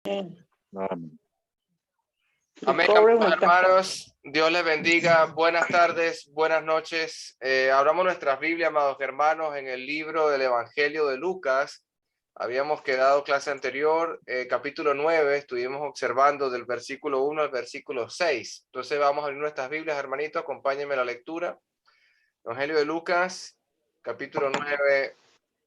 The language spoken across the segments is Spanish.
Amén. Amén, amados hermanos. Dios les bendiga. Buenas tardes, buenas noches. Abramos nuestras Biblias, amados hermanos, en el libro del Evangelio de Lucas. Habíamos quedado clase anterior, capítulo 9, estuvimos observando del versículo 1 al versículo 6. Entonces vamos a abrir nuestras Biblias, hermanito, acompáñenme a la lectura. Evangelio de Lucas, capítulo 9,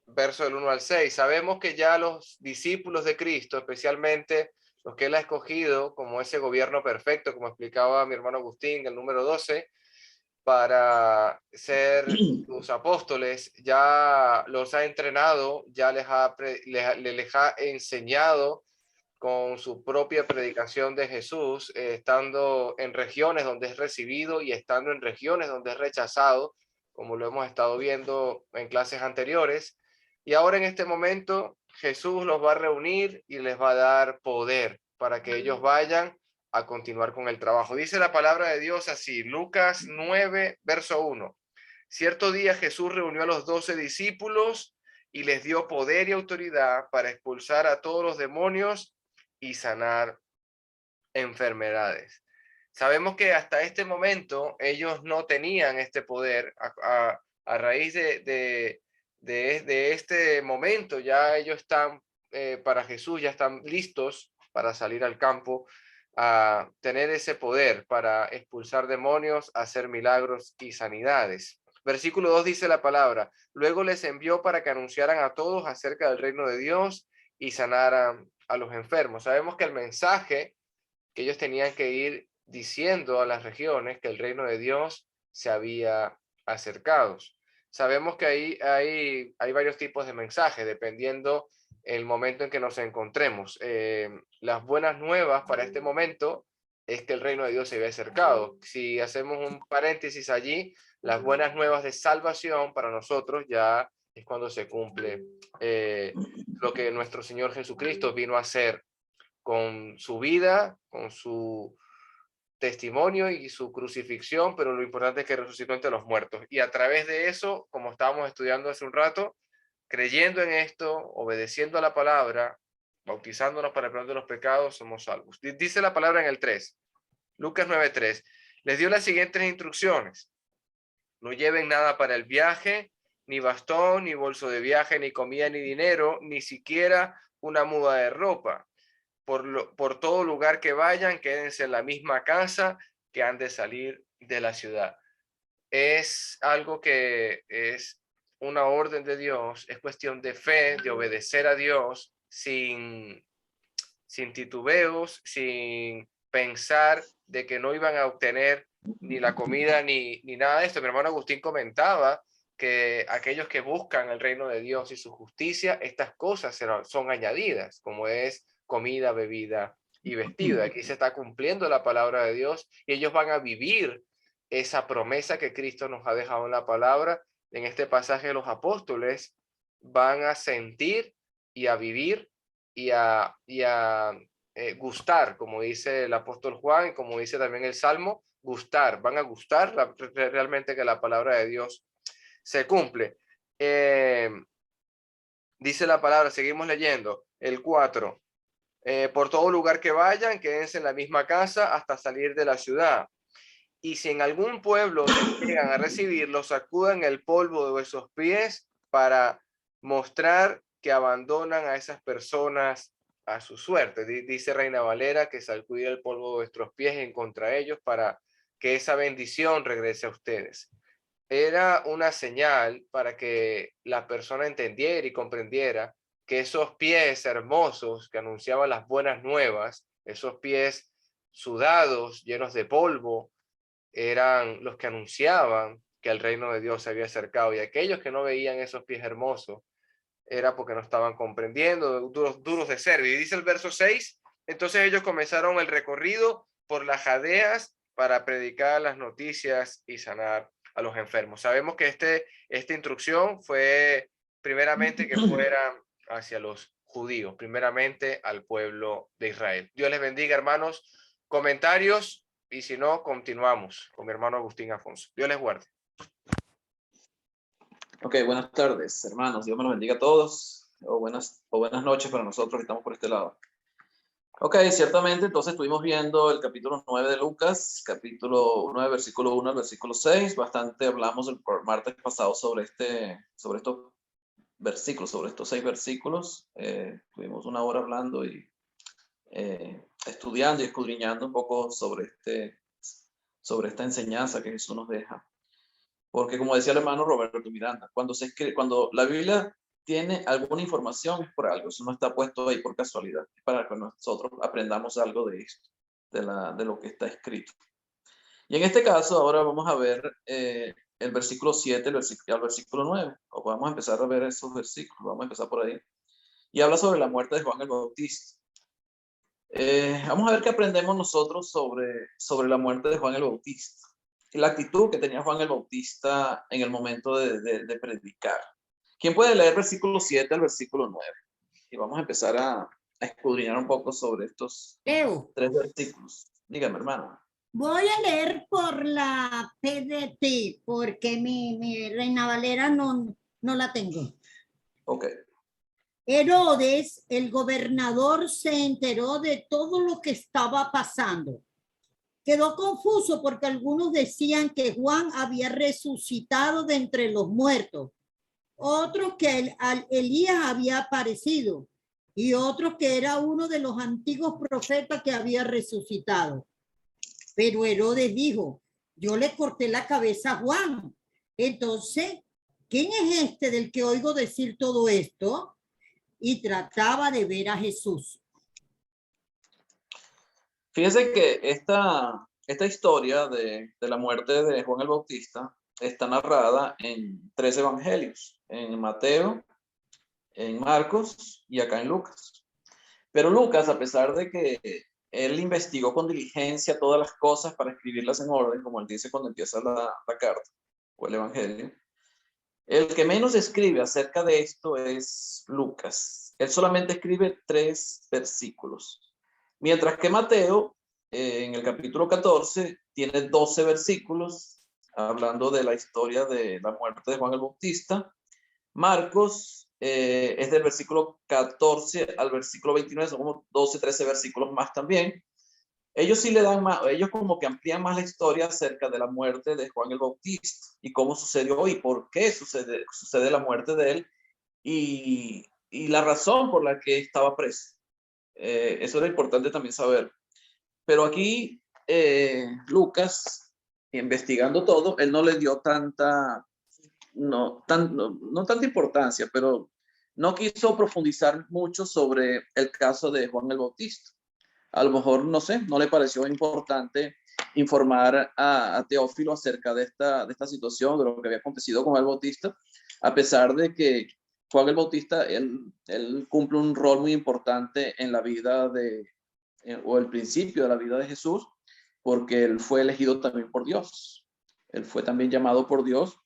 verso del 1 al 6. Sabemos que ya los discípulos de Cristo, especialmente los que él ha escogido como ese gobierno perfecto, como explicaba mi hermano Agustín, el número 12, para ser sus apóstoles, ya los ha entrenado, ya les ha enseñado con su propia predicación de Jesús, estando en regiones donde es recibido y estando en regiones donde es rechazado, como lo hemos estado viendo en clases anteriores. Y ahora en este momento Jesús los va a reunir y les va a dar poder para que ellos vayan a continuar con el trabajo. Dice la palabra de Dios así, Lucas 9, verso 1. Cierto día Jesús reunió a los 12 discípulos y les dio poder y autoridad para expulsar a todos los demonios y sanar enfermedades. Sabemos que hasta este momento ellos no tenían este poder. A raíz de este momento ya ellos están para Jesús, ya están listos para salir al campo a tener ese poder para expulsar demonios, hacer milagros y sanidades. Versículo 2 dice la palabra, luego les envió para que anunciaran a todos acerca del reino de Dios y sanaran a los enfermos. Sabemos que el mensaje que ellos tenían que ir diciendo a las regiones que el reino de Dios se había acercado. Sabemos que hay varios tipos de mensajes, dependiendo el momento en que nos encontremos. Las buenas nuevas para este momento es que el reino de Dios se había acercado. Si hacemos un paréntesis allí, las buenas nuevas de salvación para nosotros ya es cuando se cumple lo que nuestro Señor Jesucristo vino a hacer con su vida, con su testimonio y su crucifixión, pero lo importante es que resucitó entre los muertos. Y a través de eso, como estábamos estudiando hace un rato, creyendo en esto, obedeciendo a la palabra, bautizándonos para el perdón de los pecados, somos salvos. Dice la palabra en el 3, Lucas 9:3, les dio las siguientes instrucciones. No lleven nada para el viaje, ni bastón, ni bolso de viaje, ni comida, ni dinero, ni siquiera una muda de ropa. Por todo lugar que vayan, quédense en la misma casa que han de salir de la ciudad. Es algo que es una orden de Dios, es cuestión de fe, de obedecer a Dios sin titubeos, sin pensar de que no iban a obtener ni la comida ni nada de esto. Mi hermano Agustín comentaba que aquellos que buscan el reino de Dios y su justicia, estas cosas son añadidas, como es comida, bebida y vestido. Aquí se está cumpliendo la palabra de Dios y ellos van a vivir esa promesa que Cristo nos ha dejado en la palabra. En este pasaje los apóstoles van a sentir y a vivir y a gustar, como dice el apóstol Juan y como dice también el Salmo, gustar, van a gustar realmente que la palabra de Dios se cumple. Dice la palabra, seguimos leyendo, el 4, por todo lugar que vayan, quédense en la misma casa hasta salir de la ciudad. Y si en algún pueblo llegan a recibirlos, sacudan el polvo de vuestros pies para mostrar que abandonan a esas personas a su suerte. Dice Reina Valera que sacudir el polvo de vuestros pies en contra ellos para que esa bendición regrese a ustedes. Era una señal para que la persona entendiera y comprendiera que esos pies hermosos que anunciaban las buenas nuevas, esos pies sudados, llenos de polvo, eran los que anunciaban que el reino de Dios se había acercado, y aquellos que no veían esos pies hermosos era porque no estaban comprendiendo, duros de ser. Y dice el verso 6, entonces ellos comenzaron el recorrido por las Jadeas para predicar las noticias y sanar a los enfermos. Sabemos que esta instrucción fue primeramente que fueran hacia los judíos, primeramente al pueblo de Israel. Dios les bendiga, hermanos. Comentarios, y si no, continuamos con mi hermano Agustín Afonso. Dios les guarde. Ok, buenas tardes, hermanos. Dios me los bendiga a todos. O buenas noches para nosotros que estamos por este lado. Ok, ciertamente, entonces estuvimos viendo el capítulo 9 de Lucas, capítulo 9, versículo 1 al versículo 6. Bastante hablamos el martes pasado sobre estos versículos, sobre estos 6 versículos. Tuvimos una hora hablando y estudiando y escudriñando un poco sobre esta enseñanza que Jesús nos deja. Porque como decía el hermano Roberto Miranda, cuando la Biblia tiene alguna información es por algo, eso no está puesto ahí por casualidad, es para que nosotros aprendamos algo de esto, de lo que está escrito. Y en este caso ahora vamos a ver el versículo 7 al versículo 9, o vamos a empezar a ver esos versículos, vamos a empezar por ahí. Y habla sobre la muerte de Juan el Bautista. Vamos a ver qué aprendemos nosotros sobre la muerte de Juan el Bautista y la actitud que tenía Juan el Bautista en el momento de predicar. ¿Quién puede leer versículo 7 al versículo 9? Y vamos a empezar a escudriñar un poco sobre estos 3 versículos. Dígame, hermano. Voy a leer por la PDT porque mi Reina Valera no la tengo. Ok. Herodes, el gobernador, se enteró de todo lo que estaba pasando. Quedó confuso porque algunos decían que Juan había resucitado de entre los muertos, otros que Elías había aparecido y otros que era uno de los antiguos profetas que había resucitado. Pero Herodes dijo, yo le corté la cabeza a Juan. Entonces, ¿quién es este del que oigo decir todo esto? Y trataba de ver a Jesús. Fíjese que esta historia de la muerte de Juan el Bautista está narrada en 3 evangelios, en Mateo, en Marcos y acá en Lucas. Pero Lucas, a pesar de que él investigó con diligencia todas las cosas para escribirlas en orden, como él dice cuando empieza la carta o el evangelio, el que menos escribe acerca de esto es Lucas. Él solamente escribe 3 versículos. Mientras que Mateo, en el capítulo 14, tiene 12 versículos hablando de la historia de la muerte de Juan el Bautista. Marcos es del versículo 14 al versículo 29, son como 12, 13 versículos más también. Ellos sí le dan más, ellos como que amplían más la historia acerca de la muerte de Juan el Bautista y cómo sucedió y por qué sucede la muerte de él y la razón por la que estaba preso. Eso era importante también saber. Pero aquí Lucas, investigando todo, él no le dio no tanta importancia, pero no quiso profundizar mucho sobre el caso de Juan el Bautista. A lo mejor, no sé, no le pareció importante informar a Teófilo acerca de esta situación, de lo que había acontecido con el Bautista, a pesar de que Juan el Bautista, él cumple un rol muy importante en la vida o el principio de la vida de Jesús, porque él fue elegido también por Dios. Él fue también llamado por Dios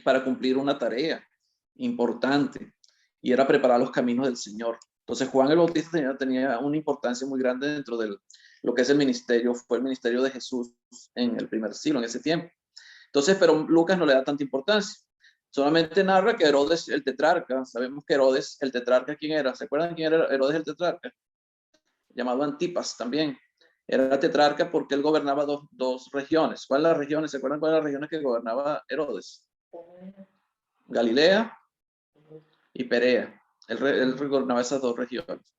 para cumplir una tarea importante y era preparar los caminos del Señor. Entonces Juan el Bautista tenía una importancia muy grande dentro de lo que es el ministerio, fue el ministerio de Jesús en el primer siglo, en ese tiempo. Entonces, pero Lucas no le da tanta importancia. Solamente narra que Herodes el tetrarca, sabemos que Herodes el tetrarca, ¿quién era? ¿Se acuerdan quién era Herodes el tetrarca? Llamado Antipas también. Era tetrarca porque él gobernaba dos regiones. ¿Cuáles las regiones? ¿Se acuerdan cuáles las regiones que gobernaba Herodes? Galilea y Perea. Él gobernaba esas 2 regiones.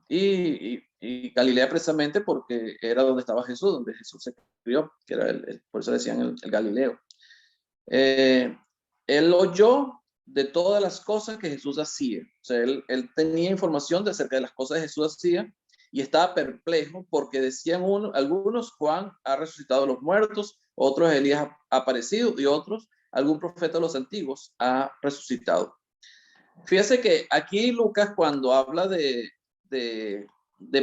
Y Galilea precisamente porque era donde estaba Jesús, donde Jesús se crió, que era por eso decían el Galileo. Él oyó de todas las cosas que Jesús hacía. O sea, él tenía información acerca de las cosas que Jesús hacía y estaba perplejo porque decían algunos, Juan ha resucitado a los muertos, otros Elías ha aparecido y otros, algún profeta de los antiguos ha resucitado. Fíjese que aquí Lucas cuando habla de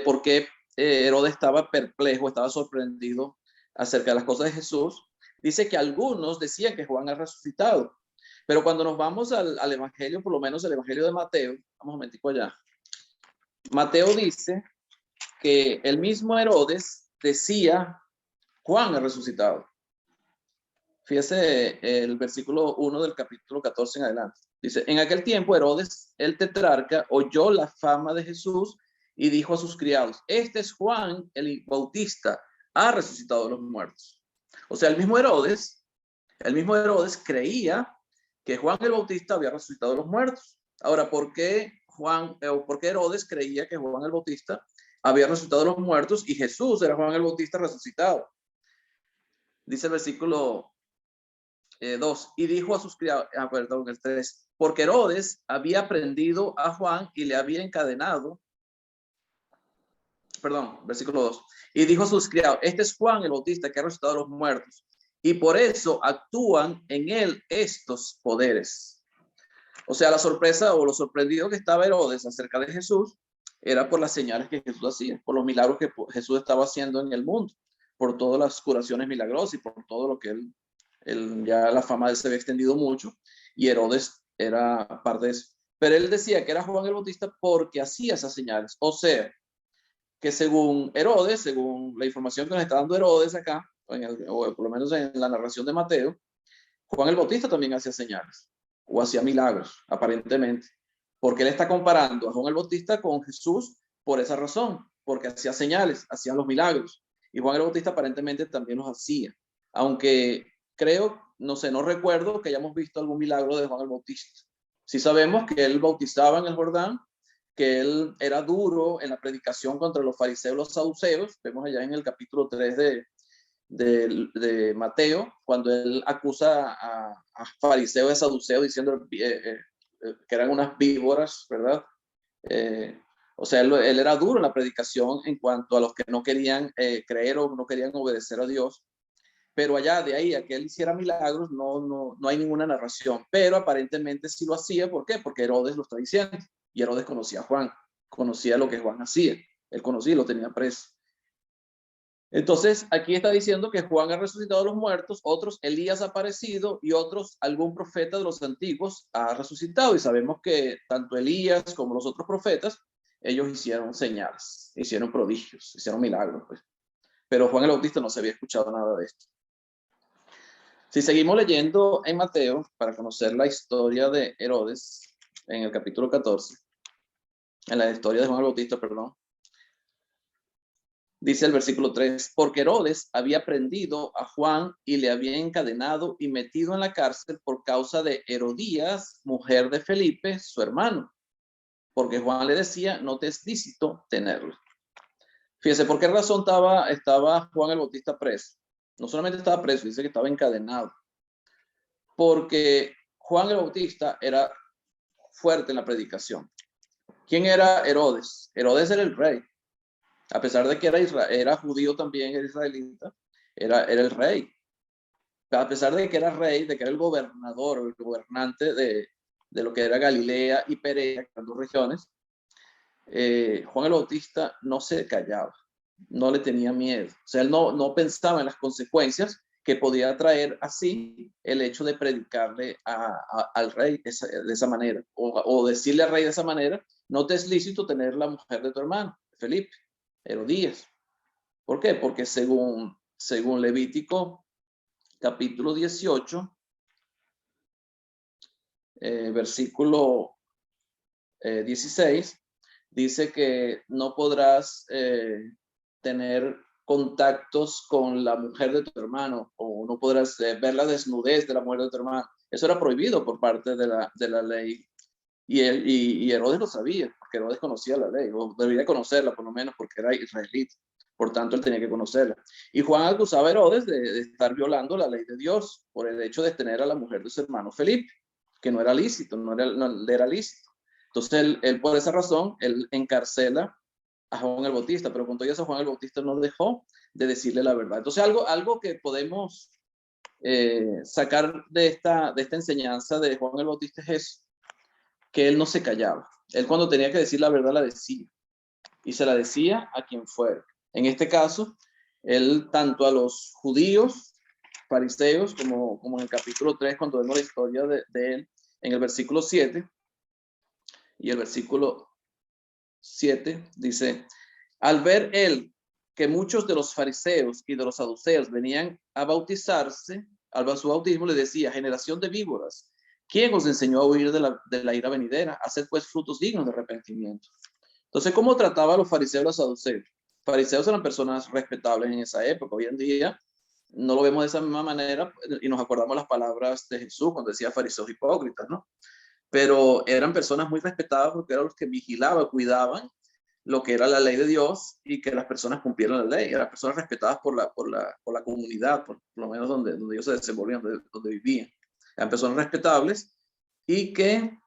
por qué Herodes estaba perplejo, estaba sorprendido acerca de las cosas de Jesús, dice que algunos decían que Juan ha resucitado. Pero cuando nos vamos al evangelio, por lo menos el evangelio de Mateo, vamos un momentico allá. Mateo dice que el mismo Herodes decía, Juan ha resucitado. Fíjese el versículo 1 del capítulo 14 en adelante. Dice, en aquel tiempo Herodes, el tetrarca, oyó la fama de Jesús y dijo a sus criados, este es Juan el Bautista, ha resucitado de los muertos. O sea, el mismo Herodes creía que Juan el Bautista había resucitado de los muertos. Ahora, ¿por qué Herodes creía que Juan el Bautista había resucitado de los muertos y Jesús era Juan el Bautista resucitado? Dice el versículo 2, y dijo a sus criados, perdón, el 3, porque Herodes había prendido a Juan y le había encadenado, perdón, versículo 2, y dijo a sus criados, este es Juan el Bautista que ha resucitado a los muertos, y por eso actúan en él estos poderes. O sea, la sorpresa o lo sorprendido que estaba Herodes acerca de Jesús era por las señales que Jesús hacía, por los milagros que Jesús estaba haciendo en el mundo, por todas las curaciones milagrosas y por todo lo que ya la fama de él se había extendido mucho, y Herodes era parte de eso. Pero él decía que era Juan el Bautista porque hacía esas señales. O sea, que según Herodes, según la información que nos está dando Herodes acá, o por lo menos en la narración de Mateo, Juan el Bautista también hacía señales o hacía milagros, aparentemente, porque él está comparando a Juan el Bautista con Jesús por esa razón, porque hacía señales, hacía los milagros, y Juan el Bautista aparentemente también los hacía, aunque creo, no sé, no recuerdo que hayamos visto algún milagro de Juan el Bautista. Sí sabemos que él bautizaba en el Jordán, que él era duro en la predicación contra los fariseos y los saduceos, vemos allá en el capítulo 3 de Mateo, cuando él acusa a fariseos y saduceos diciendo que eran unas víboras, ¿verdad? O sea, él era duro en la predicación en cuanto a los que no querían creer o no querían obedecer a Dios. Pero allá de ahí a que él hiciera milagros no hay ninguna narración. Pero aparentemente sí lo hacía. ¿Por qué? Porque Herodes lo está diciendo. Y Herodes conocía a Juan, conocía lo que Juan hacía. Él conocía y lo tenía preso. Entonces, aquí está diciendo que Juan ha resucitado a los muertos, otros Elías ha aparecido y otros algún profeta de los antiguos ha resucitado. Y sabemos que tanto Elías como los otros profetas, ellos hicieron señales, hicieron prodigios, hicieron milagros. Pues. Pero Juan el Bautista no se había escuchado nada de esto. Si seguimos leyendo en Mateo, para conocer la historia de Herodes, en el capítulo 14, en la historia de Juan el Bautista, perdón, dice el versículo 3, porque Herodes había prendido a Juan y le había encadenado y metido en la cárcel por causa de Herodías, mujer de Felipe, su hermano, porque Juan le decía, no te es lícito tenerlo. Fíjese, ¿por qué razón estaba Juan el Bautista preso? No solamente estaba preso, dice que estaba encadenado. Porque Juan el Bautista era fuerte en la predicación. ¿Quién era Herodes? Herodes era el rey. A pesar de que era judío también, era israelita, era el rey. A pesar de que era rey, de que era el gobernador, el gobernante de lo que era Galilea y Perea, las dos regiones, Juan el Bautista no se callaba, no le tenía miedo. O sea, él no pensaba en las consecuencias que podía traer así el hecho de predicarle al rey de esa manera, o decirle al rey de esa manera, no te es lícito tener la mujer de tu hermano, Felipe, Herodías. ¿Por qué? Porque según Levítico capítulo 18, versículo 16, dice que no podrás tener contactos con la mujer de tu hermano o no podrás ver la desnudez de la mujer de tu hermano. Eso era prohibido por parte de la ley. Y Herodes lo sabía, porque Herodes conocía la ley, o debería conocerla por lo menos porque era israelita. Por tanto, él tenía que conocerla. Y Juan acusaba a Herodes de estar violando la ley de Dios por el hecho de tener a la mujer de su hermano Felipe, que no era lícito, no era lícito. Entonces, él por esa razón, él encarcela a Juan el Bautista, pero con todo eso Juan el Bautista no dejó de decirle la verdad. Entonces, algo que podemos sacar de esta enseñanza de Juan el Bautista es eso, que él no se callaba. Él cuando tenía que decir la verdad la decía, y se la decía a quien fuera. En este caso, él tanto a los judíos, fariseos, como en el capítulo 3, cuando vemos la historia de él, en el versículo 7, y el versículo 7 dice, al ver él que muchos de los fariseos y de los saduceos venían a bautizarse, al su bautismo le decía, generación de víboras, ¿quién os enseñó a huir de la ira venidera? Haced pues frutos dignos de arrepentimiento. Entonces, ¿cómo trataba a los fariseos y los saduceos? Fariseos eran personas respetables en esa época. Hoy en día no lo vemos de esa misma manera y nos acordamos las palabras de Jesús cuando decía fariseos hipócritas, ¿no? Pero eran personas muy respetadas porque eran los que vigilaban, cuidaban lo que era la ley de Dios y que las personas cumplieran la ley. Eran personas respetadas por la comunidad, por lo menos donde ellos se desenvolvían, donde vivían. Eran personas respetables y que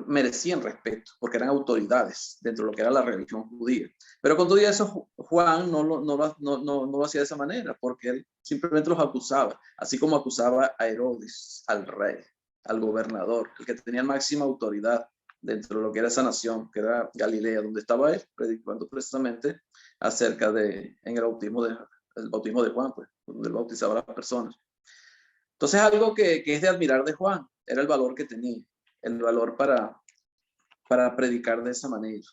merecían respeto porque eran autoridades dentro de lo que era la religión judía. Pero con todo eso, Juan no lo hacía de esa manera porque él simplemente los acusaba, así como acusaba a Herodes, al rey, al gobernador, el que tenía máxima autoridad dentro de lo que era esa nación, que era Galilea, donde estaba él predicando precisamente acerca de, en el bautismo de Juan, pues, donde él bautizaba a las personas. Entonces, algo que es de admirar de Juan era el valor que tenía, el valor para predicar de esa manera,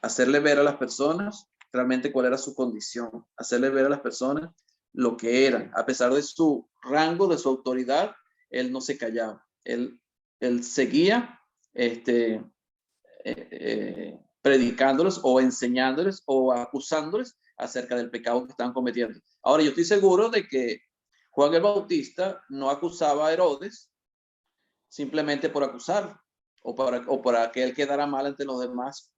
hacerle ver a las personas realmente cuál era su condición, hacerle ver a las personas lo que eran, a pesar de su rango, de su autoridad, él no se callaba, él seguía predicándoles o enseñándoles o acusándoles acerca del pecado que estaban cometiendo. Ahora, yo estoy seguro de que Juan el Bautista no acusaba a Herodes simplemente por acusar o para que él quedara mal ante los demás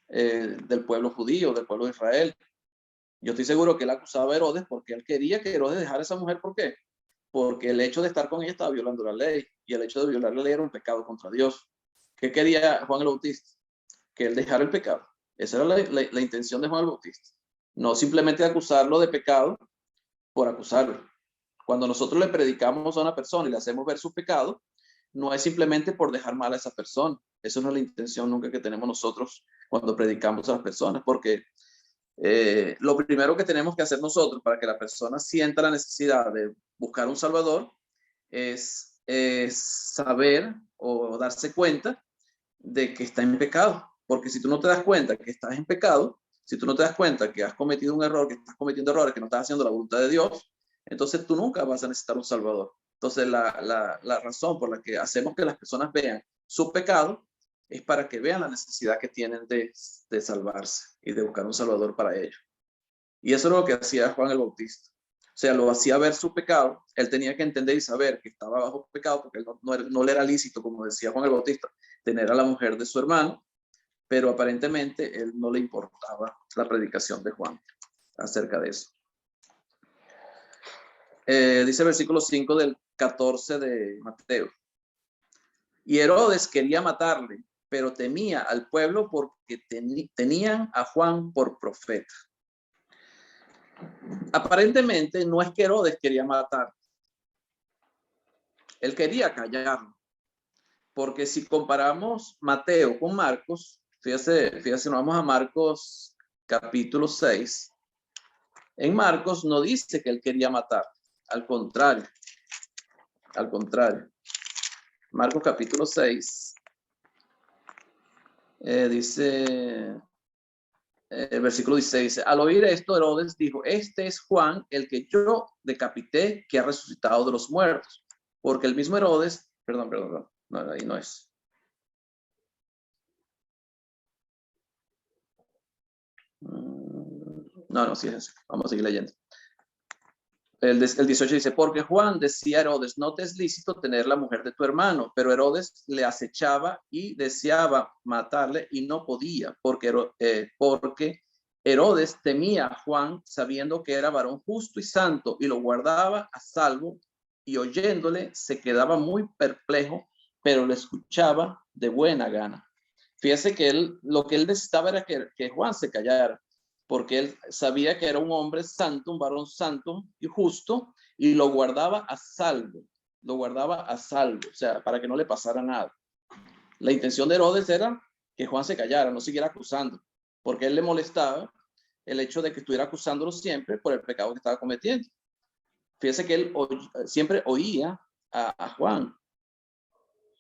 del pueblo judío, del pueblo de Israel. Yo estoy seguro que él acusaba a Herodes porque él quería que Herodes dejara a esa mujer. ¿Por qué? Porque el hecho de estar con ella estaba violando la ley y el hecho de violar la ley era un pecado contra Dios. ¿Qué quería Juan el Bautista? Que él dejara el pecado. Esa era la intención de Juan el Bautista. No simplemente acusarlo de pecado por acusarlo. Cuando nosotros le predicamos a una persona y le hacemos ver su pecado, no es simplemente por dejar mal a esa persona. Eso no es la intención nunca que tenemos nosotros cuando predicamos a las personas, porque lo primero que tenemos que hacer nosotros para que la persona sienta la necesidad de buscar un salvador es saber o darse cuenta de que está en pecado. Porque si tú no te das cuenta que estás en pecado, si tú no te das cuenta que has cometido un error, que estás cometiendo errores, que no estás haciendo la voluntad de Dios, entonces tú nunca vas a necesitar un salvador. Entonces la razón por la que hacemos que las personas vean su pecado es para que vean la necesidad que tienen de salvarse y de buscar un salvador para ellos. Y eso es lo que hacía Juan el Bautista. O sea, lo hacía ver su pecado. Él tenía que entender y saber que estaba bajo pecado porque él no le era lícito, como decía Juan el Bautista, tener a la mujer de su hermano, pero aparentemente él no le importaba la predicación de Juan acerca de eso. Dice el versículo 5 del 14 de Mateo. Y Herodes quería matarle, pero temía al pueblo porque tenían a Juan por profeta. Aparentemente no es que Herodes quería matar. Él quería callarlo. Porque si comparamos Mateo con Marcos, fíjese, nos vamos a Marcos capítulo 6. En Marcos no dice que él quería matar. Al contrario. Marcos capítulo 6. Dice, el versículo 16 dice, al oír esto, Herodes dijo, este es Juan, el que yo decapité, que ha resucitado de los muertos. Porque el mismo Herodes, perdón, no, ahí no es. No, sí es ese. Vamos a seguir leyendo. El 18 dice, porque Juan decía a Herodes, no te es lícito tener la mujer de tu hermano, pero Herodes le acechaba y deseaba matarle y no podía, porque Herodes temía a Juan sabiendo que era varón justo y santo y lo guardaba a salvo, y oyéndole se quedaba muy perplejo, pero le escuchaba de buena gana. Fíjese que lo que él necesitaba era que Juan se callara, porque él sabía que era un hombre santo, un varón santo y justo, y lo guardaba a salvo, o sea, para que no le pasara nada. La intención de Herodes era que Juan se callara, no siguiera acusando, porque él le molestaba el hecho de que estuviera acusándolo siempre por el pecado que estaba cometiendo. Fíjese que él siempre oía a Juan,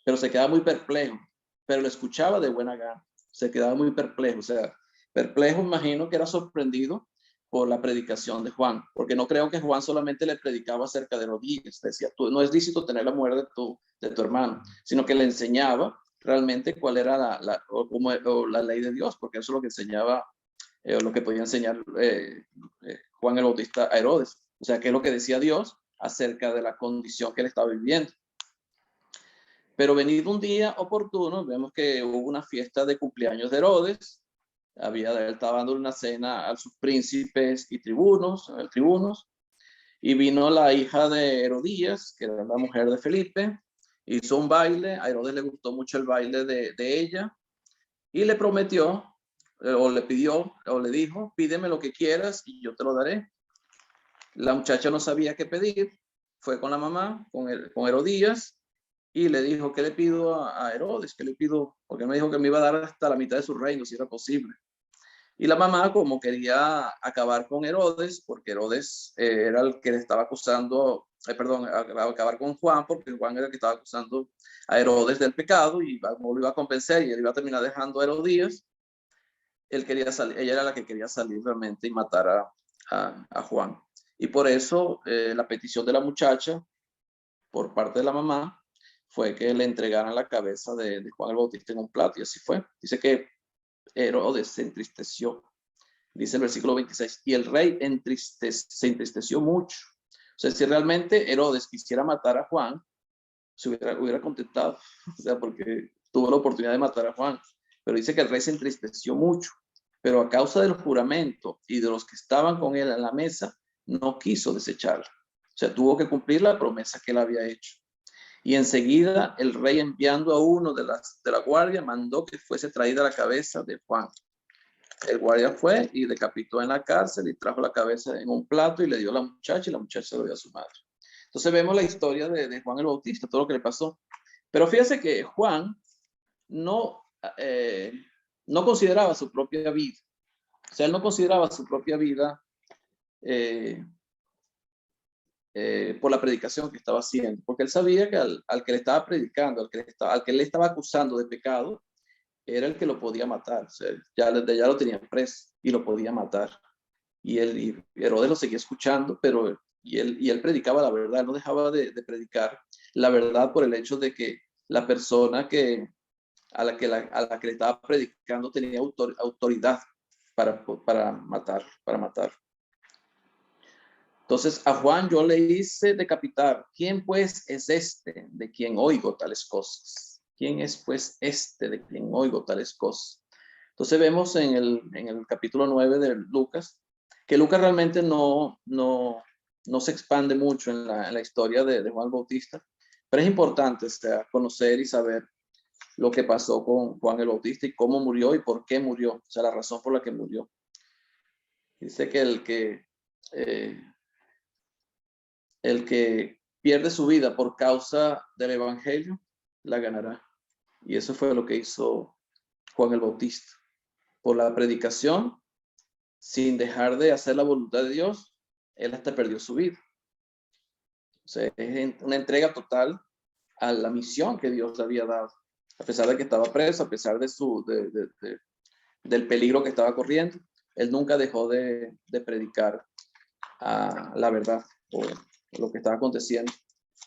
pero se quedaba muy perplejo, pero lo escuchaba de buena gana, se quedaba muy perplejo, o sea, perplejo, imagino que era sorprendido por la predicación de Juan, porque no creo que Juan solamente le predicaba acerca de Rodríguez, decía, tú no es lícito tener la mujer de tu hermano, sino que le enseñaba realmente cuál era la ley de Dios, porque eso es lo que enseñaba, lo que podía enseñar Juan el Bautista a Herodes. O sea, qué es lo que decía Dios acerca de la condición que él estaba viviendo. Pero venido un día oportuno, vemos que hubo una fiesta de cumpleaños de Herodes. Él estaba dando una cena a sus príncipes y tribunos, y vino la hija de Herodías, que era la mujer de Felipe, hizo un baile. A Herodes le gustó mucho el baile de ella, y le prometió, o le pidió, o le dijo: pídeme lo que quieras y yo te lo daré. La muchacha no sabía qué pedir, fue con la mamá, con Herodías, y le dijo: ¿qué le pido a Herodes? ¿Qué le pido? Porque me dijo que me iba a dar hasta la mitad de su reino, si era posible. Y la mamá, como quería acabar con Herodes, porque Herodes era el que le estaba acusando, acabar con Juan, porque Juan era el que estaba acusando a Herodes del pecado, y lo iba a convencer, y él iba a terminar dejando a Herodías. Ella era la que quería salir realmente y matar a Juan. Y por eso la petición de la muchacha, por parte de la mamá, fue que le entregaran la cabeza de Juan el Bautista en un plato, y así fue. Dice que Herodes se entristeció, dice el versículo 26, y el rey se entristeció mucho. O sea, si realmente Herodes quisiera matar a Juan, se hubiera contentado, o sea, porque tuvo la oportunidad de matar a Juan. Pero dice que el rey se entristeció mucho, pero a causa del juramento y de los que estaban con él en la mesa, no quiso desecharla. O sea, tuvo que cumplir la promesa que él había hecho. Y enseguida el rey, enviando a uno de la guardia, mandó que fuese traída la cabeza de Juan. El guardia fue y decapitó en la cárcel y trajo la cabeza en un plato y le dio a la muchacha, y la muchacha se lo dio a su madre. Entonces vemos la historia de Juan el Bautista, todo lo que le pasó. Pero fíjese que Juan no consideraba su propia vida. O sea, él no consideraba su propia vida por la predicación que estaba haciendo, porque él sabía que al que le estaba predicando, al que le estaba acusando de pecado, era el que lo podía matar. O sea, ya lo tenían preso y lo podía matar. Y Herodes lo seguía escuchando, pero él predicaba la verdad. Él no dejaba de predicar la verdad, por el hecho de que la persona a la que le estaba predicando tenía autoridad para matar. Entonces a Juan yo le hice decapitar. ¿Quién pues es este de quien oigo tales cosas? ¿Quién es pues este de quien oigo tales cosas? Entonces vemos en el capítulo 9 de Lucas, que Lucas realmente no se expande mucho en la historia de Juan Bautista, pero es importante, o sea, conocer y saber lo que pasó con Juan el Bautista y cómo murió y por qué murió, o sea, la razón por la que murió. Dice que el que pierde su vida por causa del evangelio, la ganará. Y eso fue lo que hizo Juan el Bautista. Por la predicación, sin dejar de hacer la voluntad de Dios, él hasta perdió su vida. O sea, es una entrega total a la misión que Dios le había dado. A pesar de que estaba preso, a pesar del peligro que estaba corriendo, él nunca dejó de predicar la verdad o lo que estaba aconteciendo.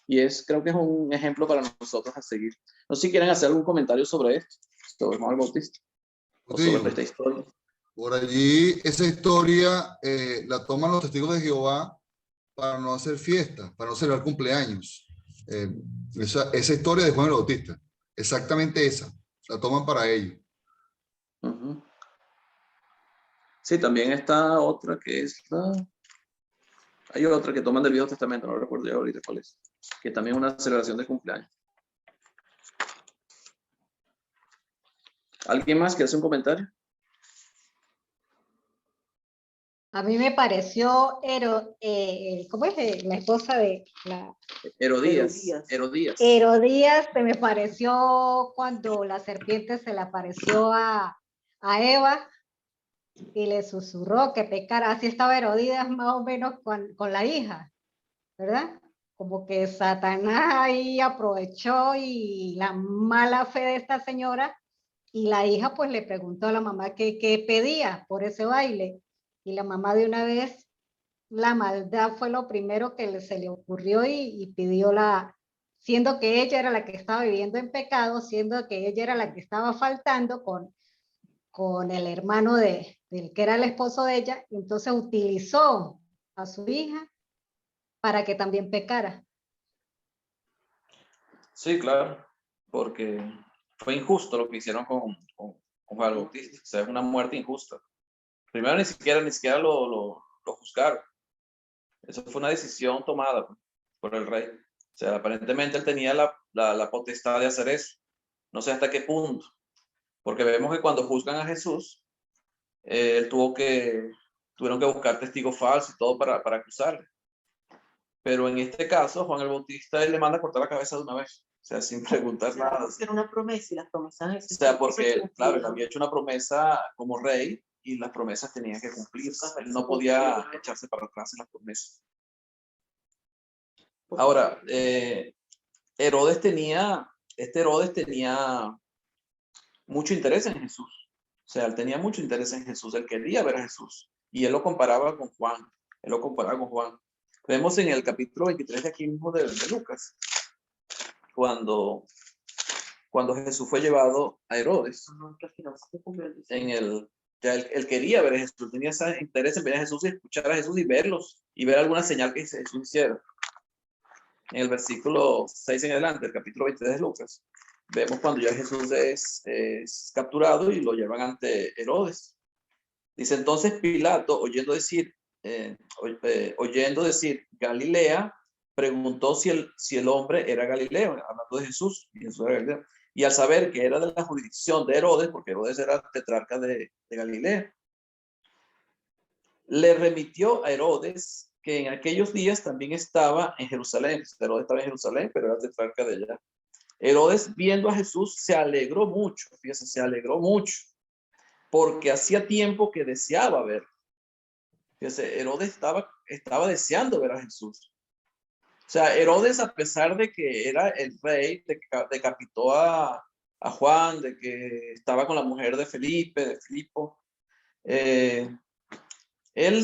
Y creo que es un ejemplo para nosotros a seguir. No sé si quieren hacer algún comentario sobre esto, sobre Juan el Bautista, o sobre esta historia. Por allí, esa historia la toman los testigos de Jehová para no hacer fiesta, para no celebrar cumpleaños. Esa historia de Juan el Bautista, exactamente esa, la toman para ello. Uh-huh. Sí, también está otra que es hay otra que toman del Viejo Testamento, no recuerdo yo ahorita cuál es, que también es una celebración de cumpleaños. ¿Alguien más que hace un comentario? A mí me pareció, ¿cómo es la esposa de la? Herodías. Herodías, se me pareció cuando la serpiente se le apareció a Eva y le susurró que pecara. Así estaba Herodías más o menos con la hija, ¿verdad? Como que Satanás ahí aprovechó y la mala fe de esta señora, y la hija pues le preguntó a la mamá qué pedía por ese baile. Y la mamá de una vez, la maldad fue lo primero que se le ocurrió y pidió siendo que ella era la que estaba viviendo en pecado, siendo que ella era la que estaba faltando con el hermano del que era el esposo de ella, entonces utilizó a su hija para que también pecara. Sí, claro, porque fue injusto lo que hicieron con Juan el Bautista. O sea, es una muerte injusta. Primero, ni siquiera lo juzgaron. Eso fue una decisión tomada por el rey. O sea, aparentemente él tenía la potestad de hacer eso. No sé hasta qué punto. Porque vemos que cuando juzgan a Jesús, tuvieron que buscar testigos falsos y todo para acusarle. Pero en este caso, Juan el Bautista, él le manda a cortar la cabeza de una vez. O sea, sin preguntar nada. Era una promesa y las promesas. O sea, porque, claro, él había hecho una promesa como rey y las promesas tenían que cumplirse. Él no podía echarse para atrás en las promesas. Ahora, Herodes tenía mucho interés en Jesús. O sea, él tenía mucho interés en Jesús. Él quería ver a Jesús. Y él lo comparaba con Juan. Vemos en el capítulo 23 de aquí mismo de Lucas, cuando Jesús fue llevado a Herodes. Él quería ver a Jesús, tenía ese interés en ver a Jesús y escuchar a Jesús y verlos y ver alguna señal que Jesús hiciera. En el versículo 6 en adelante, el capítulo 23 de Lucas, vemos cuando ya Jesús es capturado y lo llevan ante Herodes. Dice entonces Pilato, oyendo decir Galilea, preguntó si el hombre era Galileo, hablando de Jesús, y Jesús era Galileo. Y al saber que era de la jurisdicción de Herodes, porque Herodes era tetrarca de Galilea, le remitió a Herodes, que en aquellos días también estaba en Jerusalén. Herodes estaba en Jerusalén, pero era tetrarca de allá. Herodes, viendo a Jesús, se alegró mucho, fíjense, se alegró mucho, porque hacía tiempo que deseaba verlo. Fíjense, Herodes estaba deseando ver a Jesús. O sea, Herodes, a pesar de que era el rey, de que decapitó a Juan, de que estaba con la mujer de Filipo, él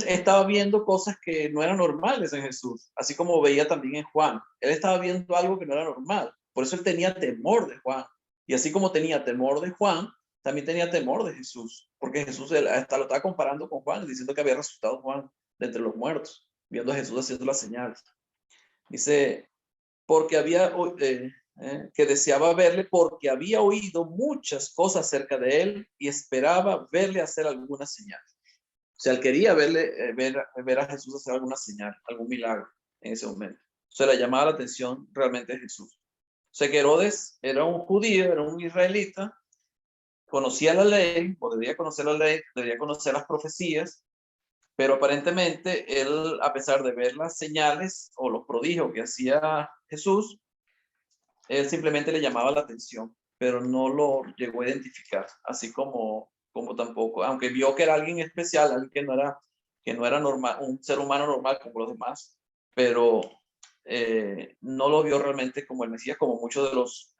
estaba viendo cosas que no eran normales en Jesús, así como veía también en Juan. Él estaba viendo algo que no era normal. Por eso él tenía temor de Juan. Y así como tenía temor de Juan, también tenía temor de Jesús, porque Jesús hasta lo estaba comparando con Juan, diciendo que había resucitado Juan de entre los muertos, viendo a Jesús haciendo las señales. Dice, porque que deseaba verle, porque había oído muchas cosas acerca de él y esperaba verle hacer alguna señal. O sea, él quería ver a Jesús hacer alguna señal, algún milagro en ese momento. O sea, le llamaba la atención realmente a Jesús. O sea, que Herodes era un judío, era un israelita, conocía la ley, podría conocer la ley, debería conocer las profecías, pero aparentemente él, a pesar de ver las señales o los prodigios que hacía Jesús, él simplemente le llamaba la atención, pero no lo llegó a identificar, así como tampoco, aunque vio que era alguien especial, alguien que no era normal, un ser humano normal como los demás, pero no lo vio realmente como el Mesías, como muchos de los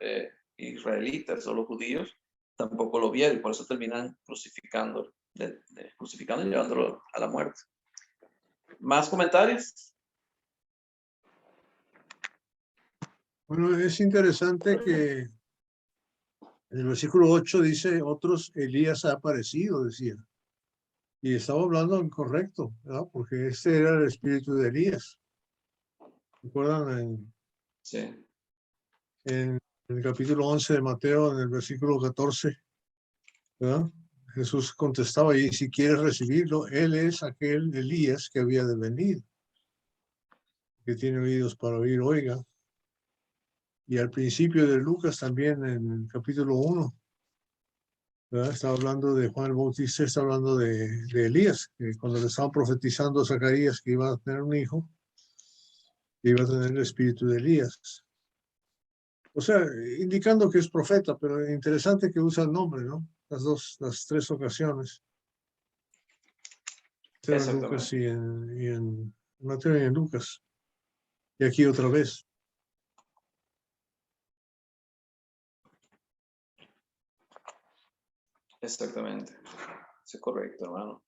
israelitas o los judíos tampoco lo vieron, y por eso terminan crucificando y llevándolo a la muerte. ¿Más comentarios? Bueno, es interesante que en el versículo 8 dice, otros Elías ha aparecido, decía. Y estaba hablando incorrecto, ¿verdad? Porque este era el espíritu de Elías. ¿Recuerdan? Sí. En el capítulo 11 de Mateo, en el versículo 14, ¿verdad? Jesús contestaba, y si quieres recibirlo, él es aquel Elías que había de venir, que tiene oídos para oír, oiga. Y al principio de Lucas también, en el capítulo 1, ¿verdad? Está hablando de Juan el Bautista, está hablando de Elías, que cuando le estaban profetizando a Zacarías que iba a tener un hijo, iba a tener el espíritu de Elías. O sea, indicando que es profeta, pero interesante que usa el nombre, ¿no? Las tres ocasiones. En Lucas y en Mateo y en Lucas. Y aquí otra vez. Exactamente. Eso es correcto, hermano.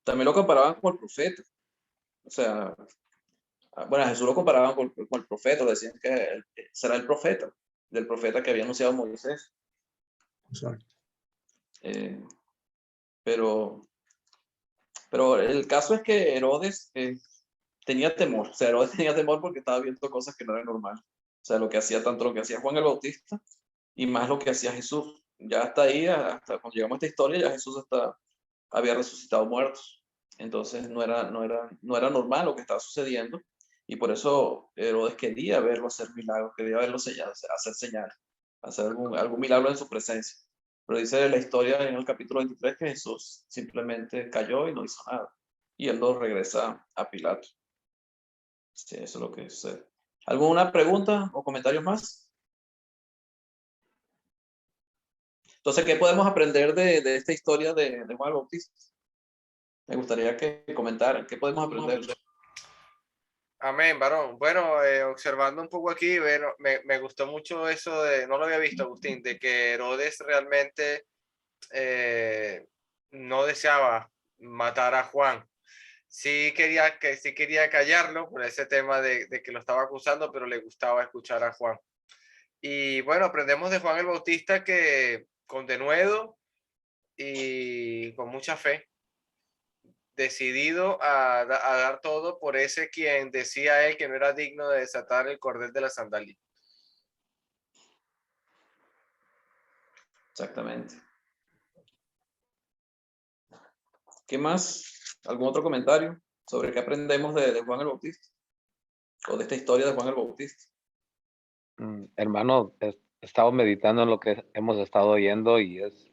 También lo comparaban con el profeta. O sea, Bueno, a Jesús lo comparaban con el profeta, decían que será el profeta, del profeta que había anunciado Moisés. Exacto. Pero el caso es que Herodes tenía temor. O sea, Herodes tenía temor porque estaba viendo cosas que no eran normales. O sea, tanto lo que hacía Juan el Bautista y más lo que hacía Jesús. Ya hasta ahí, hasta cuando llegamos a esta historia, ya Jesús había resucitado muertos. Entonces no era normal lo que estaba sucediendo. Y por eso Herodes quería verlo hacer milagros, quería verlo hacer señales, hacer algún milagro en su presencia. Pero dice la historia en el capítulo 23 que Jesús simplemente cayó y no hizo nada. Y él lo regresa a Pilato. Sí, eso es lo que sucede. ¿Alguna pregunta o comentarios más? Entonces, ¿qué podemos aprender de esta historia de Juan el Bautista? Me gustaría que comentaran. ¿Qué podemos aprender? Amén, varón. Bueno, observando un poco aquí, me gustó mucho eso no lo había visto, Agustín, de que Herodes realmente no deseaba matar a Juan. Sí quería callarlo por ese tema de que lo estaba acusando, pero le gustaba escuchar a Juan. Y bueno, aprendemos de Juan el Bautista que con denuedo y con mucha fe, decidido a dar todo por ese quien decía él que no era digno de desatar el cordel de la sandalia. Exactamente. ¿Qué más? ¿Algún otro comentario sobre qué aprendemos de Juan el Bautista? O de esta historia de Juan el Bautista. Hermano, he estado meditando en lo que hemos estado oyendo y es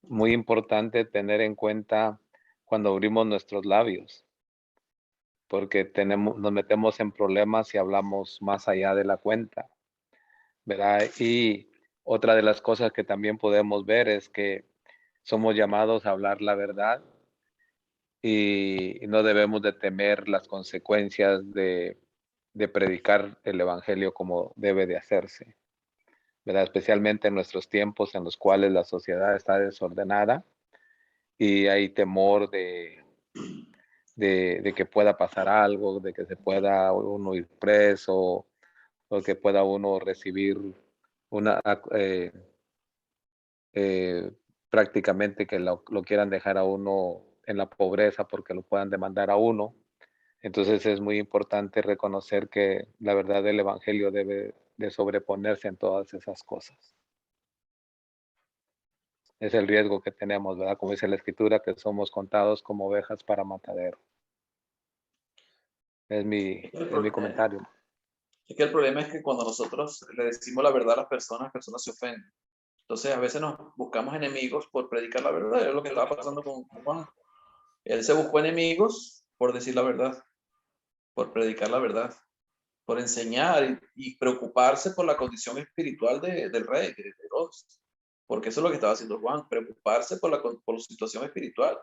muy importante tener en cuenta cuando abrimos nuestros labios, porque nos metemos en problemas y hablamos más allá de la cuenta, ¿verdad? Y otra de las cosas que también podemos ver es que somos llamados a hablar la verdad y no debemos de temer las consecuencias de predicar el evangelio como debe de hacerse, ¿verdad? Especialmente en nuestros tiempos en los cuales la sociedad está desordenada y hay temor de que pueda pasar algo, de que se pueda uno ir preso o que pueda uno recibir una prácticamente que lo quieran dejar a uno en la pobreza porque lo puedan demandar a uno. Entonces es muy importante reconocer que la verdad del evangelio debe de sobreponerse en todas esas cosas. Es el riesgo que tenemos, ¿verdad? Como dice la escritura, que somos contados como ovejas para matadero. Es mi comentario. Es que el problema es que cuando nosotros le decimos la verdad a las personas se ofenden. Entonces a veces nos buscamos enemigos por predicar la verdad. Es lo que estaba pasando con Juan. Él se buscó enemigos por decir la verdad, por predicar la verdad, por enseñar y preocuparse por la condición espiritual del rey, de Herodes. Porque eso es lo que estaba haciendo Juan, preocuparse por la situación espiritual.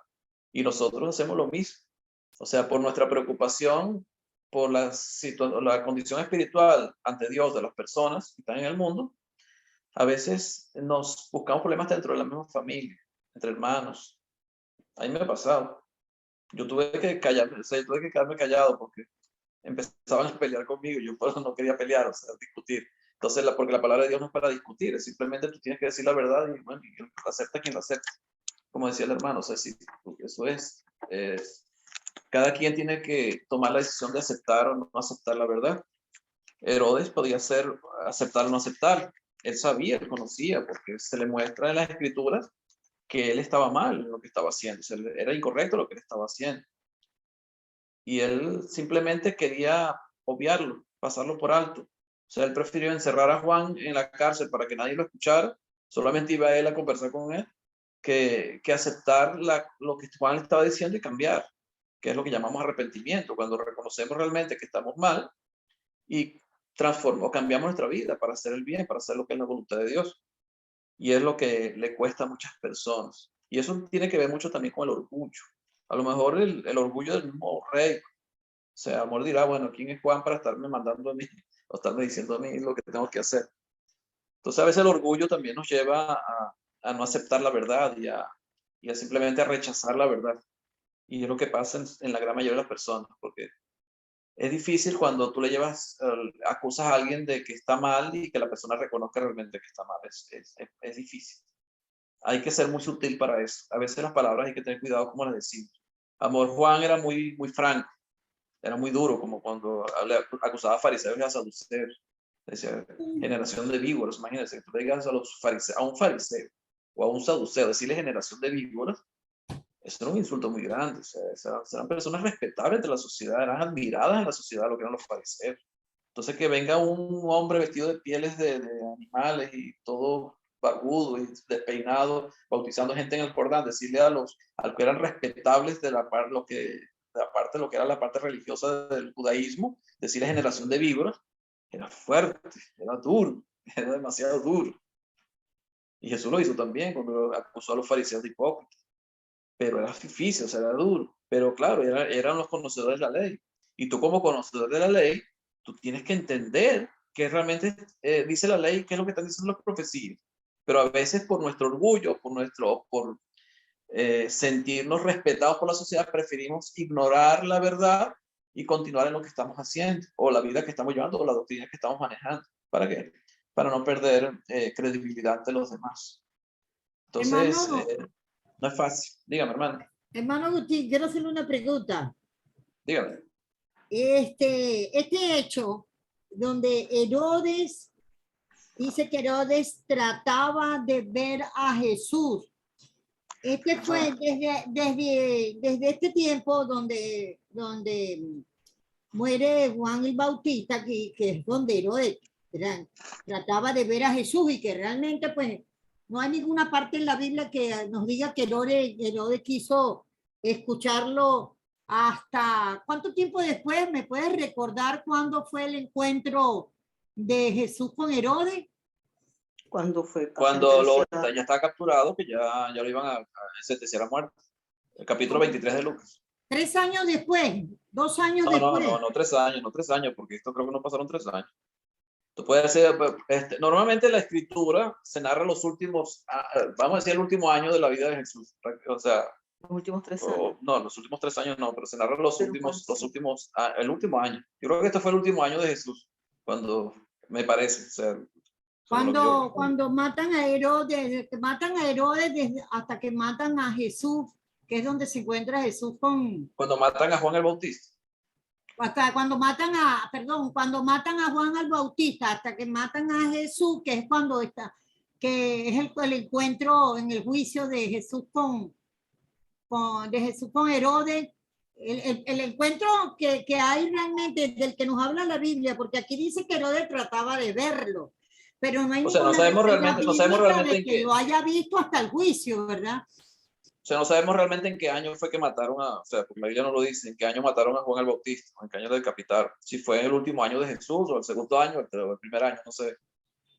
Y nosotros hacemos lo mismo. O sea, por nuestra preocupación por la condición espiritual ante Dios de las personas que están en el mundo, a veces nos buscamos problemas dentro de la misma familia, entre hermanos. A mí me ha pasado. Yo tuve que quedarme callado porque empezaban a pelear conmigo y yo por eso no quería pelear, o sea, discutir. Entonces, porque la palabra de Dios no es para discutir, es simplemente tú tienes que decir la verdad y bueno, y acepta quien la acepta. Como decía el hermano, o sea, sí, eso es cada quien tiene que tomar la decisión de aceptar o no aceptar la verdad. Herodes podía aceptar o no aceptar. Él sabía, él conocía, porque se le muestra en las escrituras que él estaba mal en lo que estaba haciendo. O sea, era incorrecto lo que él estaba haciendo. Y él simplemente quería obviarlo, pasarlo por alto. O sea, él prefirió encerrar a Juan en la cárcel para que nadie lo escuchara. Solamente iba él a conversar con él, que aceptar lo que Juan le estaba diciendo y cambiar, que es lo que llamamos arrepentimiento, cuando reconocemos realmente que estamos mal y cambiamos nuestra vida para hacer el bien, para hacer lo que es la voluntad de Dios. Y es lo que le cuesta a muchas personas. Y eso tiene que ver mucho también con el orgullo. A lo mejor el orgullo del mismo rey. O sea, amor dirá, bueno, ¿quién es Juan para estarme mandando a mí o estarme diciendo a mí lo que tengo que hacer? Entonces a veces el orgullo también nos lleva a no aceptar la verdad y a simplemente a rechazar la verdad. Y es lo que pasa en la gran mayoría de las personas, porque es difícil cuando tú le llevas, acusas a alguien de que está mal y que la persona reconozca realmente que está mal. Es difícil. Hay que ser muy sutil para eso. A veces las palabras hay que tener cuidado cómo las decimos. Amor, Juan era muy franco, era muy duro, como cuando acusaba a fariseos y a saduceos. Decía, generación de víboras. Imagínense que tú le digas a un fariseo o a un saduceo, decirle generación de víboras, eso era un insulto muy grande. O sea, eran personas respetables de la sociedad, eran admiradas en la sociedad lo que eran los fariseos. Entonces que venga un hombre vestido de pieles de animales y todo barbudo y despeinado, bautizando gente en el Jordán, decirle a los que eran respetables de la parte de lo que era la parte religiosa del judaísmo, decirle generación de víboras, era fuerte, era duro, era demasiado duro. Y Jesús lo hizo también cuando acusó a los fariseos de hipócritas. Pero era difícil, o sea, era duro. Pero claro, eran los conocedores de la ley. Y tú como conocedor de la ley, tú tienes que entender qué realmente dice la ley, qué es lo que están diciendo las profecías. Pero a veces por nuestro orgullo, por sentirnos respetados por la sociedad, preferimos ignorar la verdad y continuar en lo que estamos haciendo, o la vida que estamos llevando, o la doctrina que estamos manejando. ¿Para qué? Para no perder credibilidad ante los demás. Entonces, no es fácil. Dígame, hermano. Hermano Agustín, quiero hacerle una pregunta. Dígame. Este hecho donde Herodes, dice que Herodes trataba de ver a Jesús. Fue desde este tiempo donde muere Juan el Bautista, que es donde Herodes trataba de ver a Jesús, y que realmente pues no hay ninguna parte en la Biblia que nos diga que Herodes quiso escucharlo. ¿Hasta cuánto tiempo después? ¿Me puedes recordar cuándo fue el encuentro de Jesús con Herodes? ¿Cuándo fue? Cuando ya estaba capturado, que ya lo iban a sentenciar a muerte. El capítulo 23 de Lucas. 3 años después, 2 años después. No 3 años, no 3 años, porque esto creo que no pasaron 3 años. Tú puedes hacer, normalmente la escritura se narra los últimos, vamos a decir el último año de la vida de Jesús. O sea, los últimos 3 años. No, los últimos 3 años no, pero se narra el último año. Yo creo que este fue el último año de Jesús, me parece. O sea, cuando matan a Herodes, hasta que matan a Jesús, que es donde se encuentra Jesús cuando matan a Juan el Bautista. Hasta cuando matan a Juan el Bautista, hasta que matan a Jesús, que es cuando que es el encuentro en el juicio de Jesús con Herodes, el encuentro que hay realmente del que nos habla la Biblia, porque aquí dice que Herodes trataba de verlo, pero no hay no sabemos realmente en que lo haya visto hasta el juicio, ¿verdad? O sea, no sabemos realmente en qué año fue que mataron porque la Biblia no lo dice, en qué año mataron a Juan el Bautista, o en qué año lo decapitaron. Si fue en el último año de Jesús, o el segundo año, o el primer año, no sé.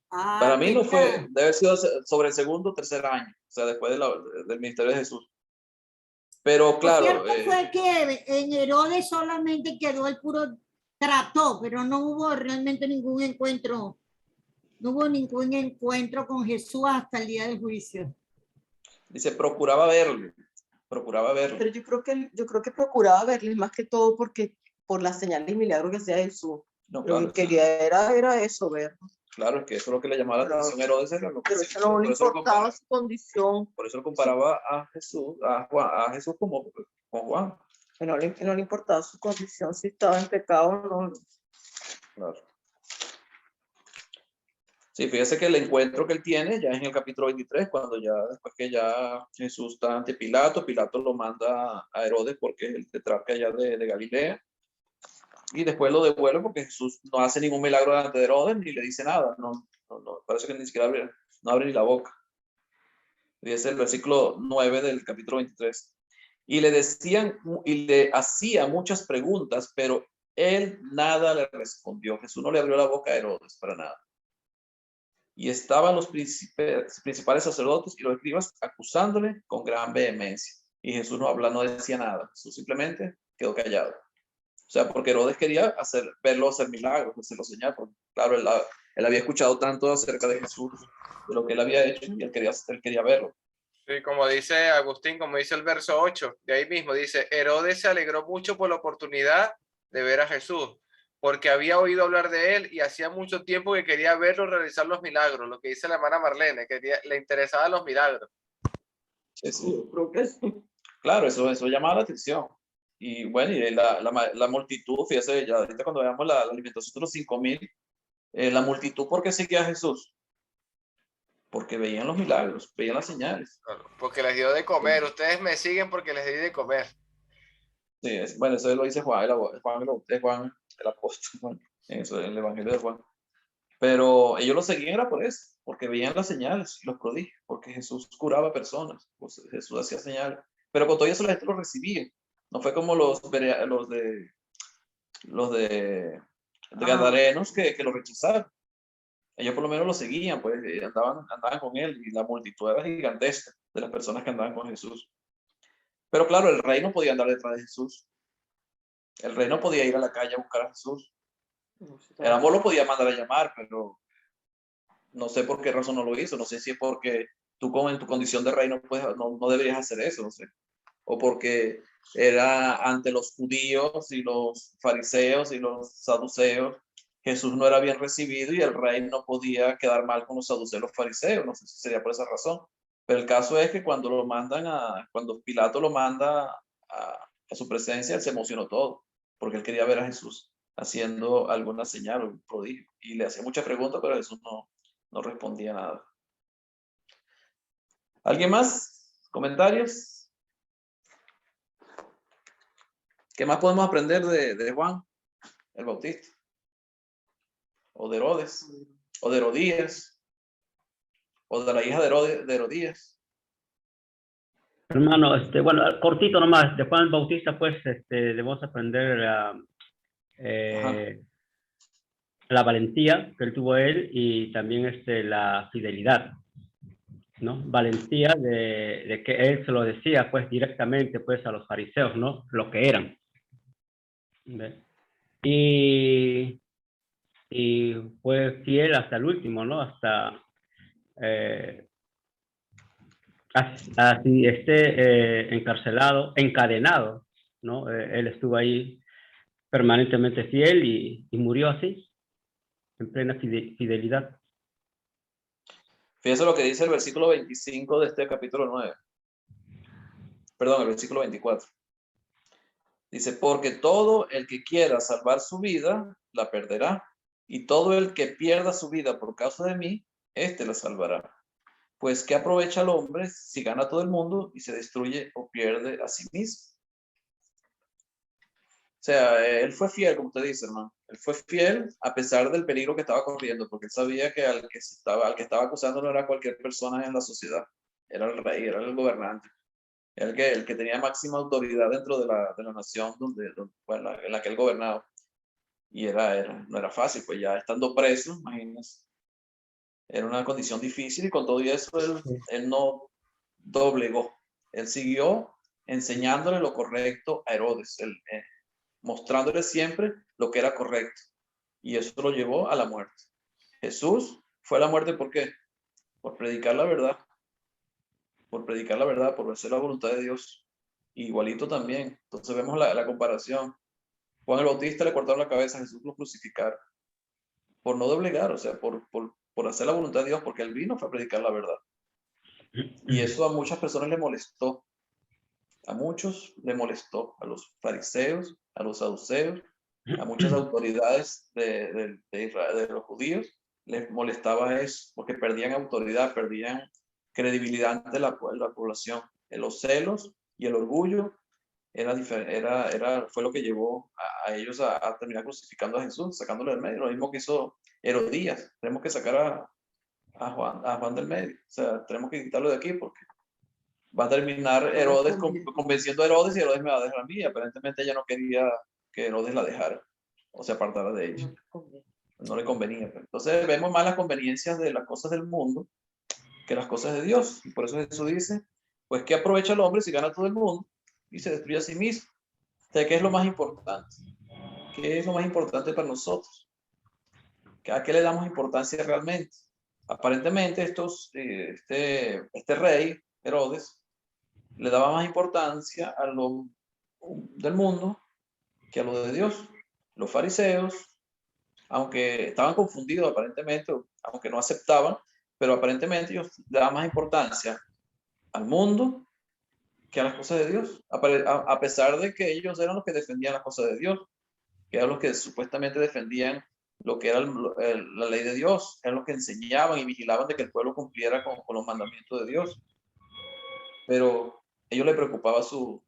Para mí no fue, debe haber sido sobre el segundo o tercer año, o sea, después del ministerio de Jesús. Pero claro. Lo cierto fue que en Herodes solamente quedó el puro trató, pero no hubo realmente ningún encuentro. No hubo ningún encuentro con Jesús hasta el día del juicio. Dice, procuraba verle. Pero yo creo que procuraba verle más que todo por las señales y milagros que hacía Jesús. No, claro, lo que quería era eso, verlo. Claro, es que eso es lo que le llamaba la atención a Herodes. Pero eso no le importaba su condición. Por eso lo comparaba a Jesús, a Jesús con Juan. Que no le importaba su condición, si estaba en pecado o no. Claro. Sí, fíjese que el encuentro que él tiene ya es en el capítulo 23, después que ya Jesús está ante Pilato lo manda a Herodes porque es el tetrarca allá de Galilea, y después lo devuelve porque Jesús no hace ningún milagro delante de Herodes ni le dice nada, no, parece que ni siquiera abre ni la boca. Y es el versículo 9 del capítulo 23. Y le hacía muchas preguntas, pero él nada le respondió. Jesús no le abrió la boca a Herodes para nada. Y estaban los principales sacerdotes y los escribas acusándole con gran vehemencia. Y Jesús no decía nada. Jesús simplemente quedó callado. O sea, porque Herodes quería verlo hacer milagros, hacerlo señal. Porque, claro, él había escuchado tanto acerca de Jesús, de lo que él había hecho, y él quería verlo. Sí, como dice Agustín, como dice el verso 8, de ahí mismo dice, Herodes se alegró mucho por la oportunidad de ver a Jesús, porque había oído hablar de él y hacía mucho tiempo que quería verlo realizar los milagros, lo que dice la hermana Marlene, le interesaban los milagros. Sí, creo que sí. Claro, eso llamaba la atención. Y bueno, y la multitud, fíjese, ya ahorita cuando veamos la alimentación de los 5.000, la multitud, ¿por qué seguía a Jesús? Porque veían los milagros, veían las señales. Claro, porque les dio de comer. Ustedes me siguen porque les di de comer. Sí, bueno, eso lo dice Juan, Juan el apóstol, Juan, eso, el Evangelio de Juan. Pero ellos lo seguían era por eso, porque veían las señales, los prodigios, porque Jesús curaba personas, pues Jesús hacía señales. Pero con todo eso la gente lo recibía. No fue como los gadarenos que lo rechazaron. Ellos por lo menos lo seguían, pues andaban con él y la multitud era gigantesca de las personas que andaban con Jesús. Pero claro, el rey no podía andar detrás de Jesús. El rey no podía ir a la calle a buscar a Jesús. El amor lo podía mandar a llamar, pero no sé por qué razón no lo hizo. No sé si es porque tú en tu condición de rey no deberías hacer eso, no sé. O porque era ante los judíos y los fariseos y los saduceos, Jesús no era bien recibido y el rey no podía quedar mal con los saduceos y los fariseos. No sé si sería por esa razón. Pero el caso es que cuando Pilato lo manda a su presencia, él se emocionó todo, porque él quería ver a Jesús haciendo alguna señal o un prodigio. Y le hacía muchas preguntas, pero Jesús no respondía nada. ¿Alguien más? ¿Comentarios? ¿Qué más podemos aprender de Juan el Bautista? O de Herodes, o de Herodías, o de la hija de Herodías. Hermano, bueno, cortito nomás, de Juan el Bautista, pues, debemos aprender la valentía que él tuvo y también la fidelidad, ¿no? Valentía de que él se lo decía, pues, directamente, pues, a los fariseos, ¿no? Lo que eran. ¿Ves? Y fue fiel hasta el último, ¿no? Hasta así encadenado, ¿no? Él estuvo ahí permanentemente fiel y murió así, en plena fidelidad. Fíjense lo que dice el versículo 25 de este capítulo 9. Perdón, el versículo 24. Dice, porque todo el que quiera salvar su vida, la perderá. Y todo el que pierda su vida por causa de mí, éste la salvará. Pues, ¿qué aprovecha el hombre si gana todo el mundo y se destruye o pierde a sí mismo? O sea, él fue fiel, como usted dice, hermano. Él fue fiel a pesar del peligro que estaba corriendo, porque él sabía que al que estaba acusando no era cualquier persona en la sociedad. Era el rey, era el gobernante. Era el que tenía máxima autoridad dentro de la nación en la que él gobernaba. Y no era fácil, pues ya estando preso, imagínense. Era una condición difícil y con todo eso él no doblegó. Él siguió enseñándole lo correcto a Herodes, mostrándole siempre lo que era correcto. Y eso lo llevó a la muerte. Jesús fue a la muerte, ¿por qué? Por predicar la verdad. Por predicar la verdad, por hacer la voluntad de Dios. Igualito también. Entonces vemos la comparación. Juan el Bautista le cortaron la cabeza, a Jesús lo crucificaron. Por no doblegar, o sea, por hacer la voluntad de Dios, porque él vino fue a predicar la verdad. Y eso a muchas personas le molestó. A muchos le molestó, a los fariseos, a los saduceos, a muchas autoridades de Israel, de los judíos, les molestaba eso, porque perdían autoridad, perdían credibilidad ante la población. Los celos y el orgullo fue lo que llevó a ellos a terminar crucificando a Jesús, sacándolo del medio. Lo mismo que hizo Herodías. Tenemos que sacar a Juan del medio. O sea, tenemos que quitarlo de aquí porque va a terminar Herodes convenciendo a Herodes y Herodes me va a dejar a mí. Aparentemente ella no quería que Herodes la dejara o se apartara de ella. No le convenía. Entonces vemos más las conveniencias de las cosas del mundo que las cosas de Dios. Y por eso Jesús dice, pues ¿qué aprovecha el hombre si gana todo el mundo y se destruye a sí mismo? O sea, ¿qué es lo más importante? ¿Qué es lo más importante para nosotros? ¿A qué le damos importancia realmente? Aparentemente este rey, Herodes, le daba más importancia a lo del mundo que a lo de Dios. Los fariseos, aunque estaban confundidos aparentemente, aunque no aceptaban, pero aparentemente ellos daban más importancia al mundo que a las cosas de Dios, a pesar de que ellos eran los que defendían las cosas de Dios, que eran los que supuestamente defendían lo que era la ley de Dios, eran los que enseñaban y vigilaban de que el pueblo cumpliera con los mandamientos de Dios. Pero a ellos les preocupaba su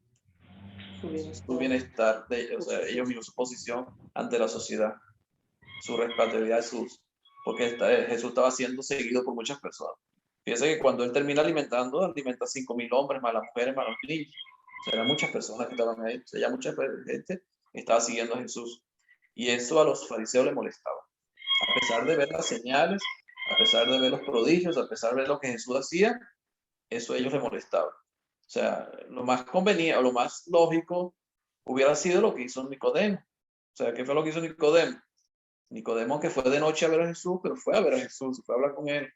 bienestar de ellos, o sea, ellos mismos, su posición ante la sociedad, su responsabilidad, porque Jesús estaba siendo seguido por muchas personas. Fíjense que cuando él termina alimentando, alimenta 5.000 hombres, más las mujeres, más los niños. O sea, eran muchas personas que estaban ahí. O sea, ya mucha gente estaba siguiendo a Jesús. Y eso a los fariseos les molestaba. A pesar de ver las señales, a pesar de ver los prodigios, a pesar de ver lo que Jesús hacía, eso a ellos les molestaba. O sea, lo más conveniente o lo más lógico hubiera sido lo que hizo Nicodemo. O sea, ¿qué fue lo que hizo Nicodemo? Nicodemo, que fue de noche a ver a Jesús, pero fue a ver a Jesús, fue a hablar con él.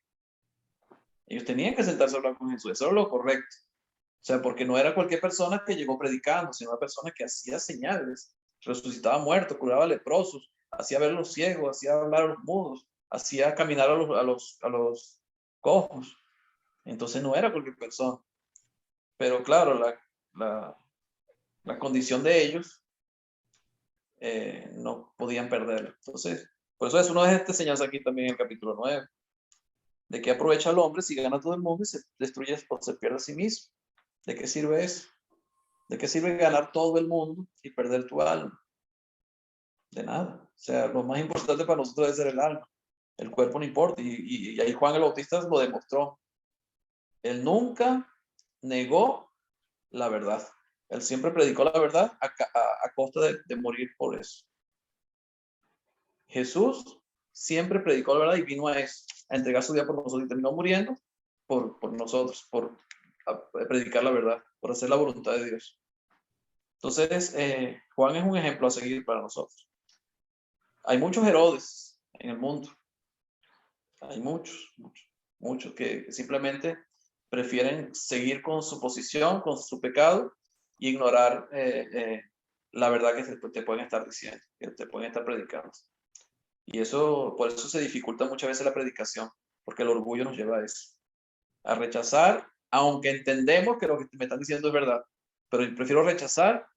Ellos tenían que sentarse a hablar con Jesús, eso era lo correcto. O sea, porque no era cualquier persona que llegó predicando, sino una persona que hacía señales, resucitaba muertos, curaba leprosos, hacía ver a los ciegos, hacía hablar a los mudos, hacía caminar a los cojos. Entonces no era cualquier persona. Pero claro, la condición de ellos no podían perderla. Entonces, por eso es una de estas enseñanzas aquí también en el capítulo 9. ¿De qué aprovecha el hombre si gana todo el mundo y se destruye o se pierde a sí mismo? ¿De qué sirve eso? ¿De qué sirve ganar todo el mundo y perder tu alma? De nada. O sea, lo más importante para nosotros es ser el alma. El cuerpo no importa. Y ahí Juan el Bautista lo demostró. Él nunca negó la verdad. Él siempre predicó la verdad a costa de morir por eso. Jesús siempre predicó la verdad y vino a eso, a entregar su vida por nosotros y terminó muriendo por nosotros, por predicar la verdad, por hacer la voluntad de Dios. Entonces, Juan es un ejemplo a seguir para nosotros. Hay muchos Herodes en el mundo. Hay muchos que simplemente prefieren seguir con su posición, con su pecado, y ignorar la verdad que te pueden estar diciendo, que te pueden estar predicando. Y eso, por eso se dificulta muchas veces la predicación, porque el orgullo nos lleva a eso, a rechazar, aunque entendemos que lo que me están diciendo es verdad, pero prefiero rechazar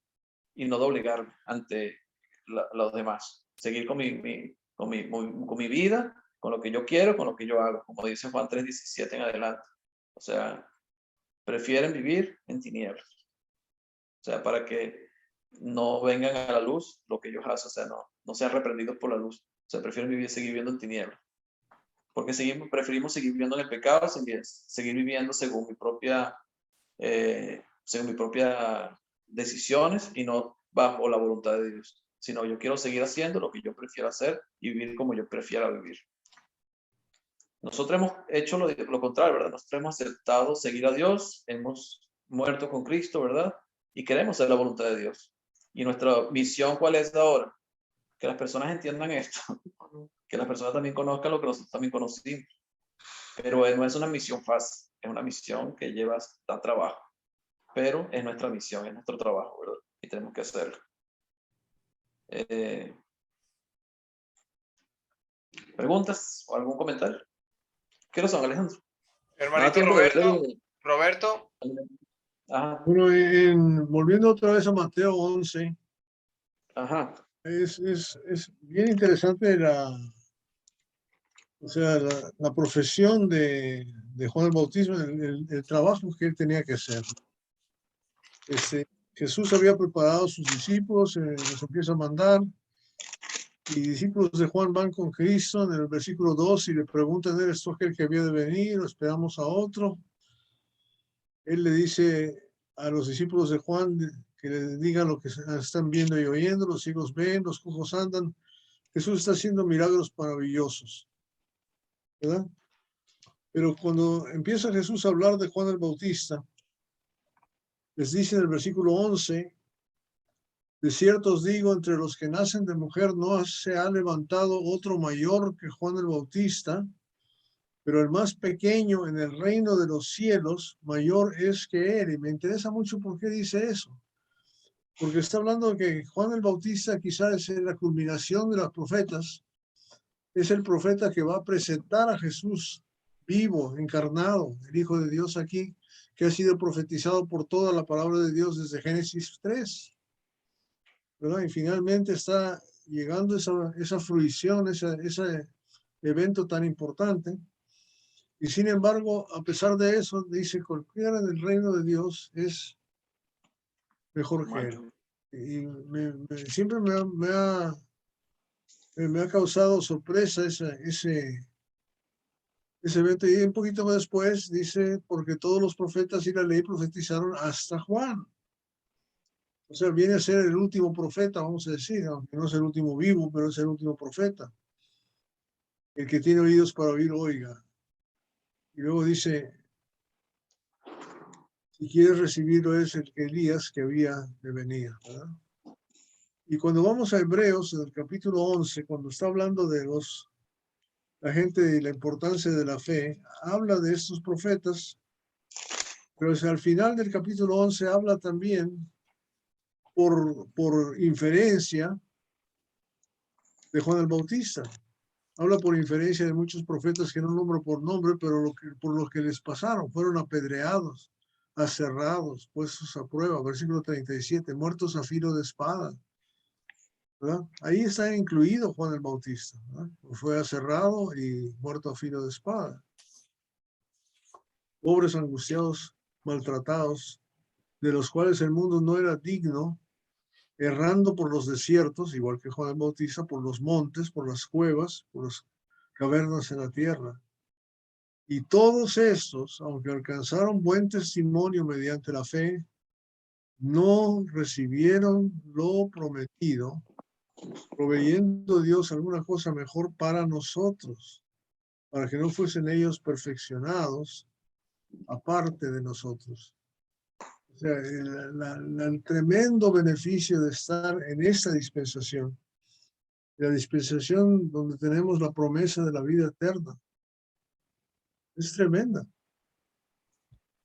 y no doblegarme ante los demás, seguir con mi vida, con lo que yo quiero, con lo que yo hago, como dice Juan 3:17 en adelante. O sea, prefieren vivir en tinieblas. O sea, para que no vengan a la luz lo que ellos hacen, o sea, no sean reprendidos por la luz. O sea, prefieren seguir viviendo en tinieblas. Porque preferimos seguir viviendo en el pecado, seguir viviendo según mis propias decisiones y no bajo la voluntad de Dios. Sino yo quiero seguir haciendo lo que yo prefiero hacer y vivir como yo prefiera vivir. Nosotros hemos hecho lo contrario, ¿verdad? Nosotros hemos aceptado seguir a Dios, hemos muerto con Cristo, ¿verdad? Y queremos hacer la voluntad de Dios. Y nuestra misión, ¿cuál es ahora? Que las personas entiendan esto, que las personas también conozcan lo que nosotros también conocimos. Pero no es una misión fácil, es una misión que lleva hasta trabajo. Pero es nuestra misión, es nuestro trabajo, ¿verdad? Y tenemos que hacerlo. ¿Preguntas o algún comentario? ¿Qué son, Alejandro? Hermanito Roberto. Ajá. Bueno, volviendo otra vez a Mateo 11. Ajá. Es bien interesante la profesión de Juan el Bautista, el trabajo que él tenía que hacer. Jesús había preparado a sus discípulos, los empieza a mandar, y discípulos de Juan van con Cristo en el versículo 2 y le preguntan, ¿eres tú aquel que había de venir o esperamos a otro? Él le dice a los discípulos de Juan que le digan lo que están viendo y oyendo, los ciegos ven, los cojos andan. Jesús está haciendo milagros maravillosos, ¿verdad? Pero cuando empieza Jesús a hablar de Juan el Bautista, les dice en el versículo 11, de cierto os digo, entre los que nacen de mujer no se ha levantado otro mayor que Juan el Bautista, pero el más pequeño en el reino de los cielos mayor es que él. Y me interesa mucho por qué dice eso. Porque está hablando de que Juan el Bautista quizás es la culminación de los profetas. Es el profeta que va a presentar a Jesús vivo, encarnado, el Hijo de Dios aquí, que ha sido profetizado por toda la palabra de Dios desde Génesis 3. ¿Verdad? Y finalmente está llegando esa fruición, ese evento tan importante. Y sin embargo, a pesar de eso, dice, cualquiera en el reino de Dios es mejor que él. Y siempre me ha causado sorpresa ese evento. Y un poquito después dice, porque todos los profetas y la ley profetizaron hasta Juan. O sea, viene a ser el último profeta, vamos a decir, aunque no es el último vivo, pero es el último profeta. El que tiene oídos para oír, oiga. Y luego dice, si quieres recibirlo es el Elías que había de venir, ¿verdad? Y cuando vamos a Hebreos, en el capítulo 11, cuando está hablando de la gente y la importancia de la fe, habla de estos profetas, pero al final del capítulo 11 habla también por inferencia de Juan el Bautista. Habla por inferencia de muchos profetas que no nombro por nombre, pero por lo que les pasaron, fueron apedreados, aserrados, puestos a prueba, versículo 37, muertos a filo de espada. ¿Verdad? Ahí está incluido Juan el Bautista, ¿verdad? Fue aserrado y muerto a filo de espada. Pobres, angustiados, maltratados, de los cuales el mundo no era digno, errando por los desiertos, igual que Juan el Bautista, por los montes, por las cuevas, por las cavernas en la tierra. Y todos estos, aunque alcanzaron buen testimonio mediante la fe, no recibieron lo prometido, proveyendo Dios alguna cosa mejor para nosotros, para que no fuesen ellos perfeccionados aparte de nosotros. O sea, el tremendo beneficio de estar en esta dispensación, la dispensación donde tenemos la promesa de la vida eterna, es tremenda.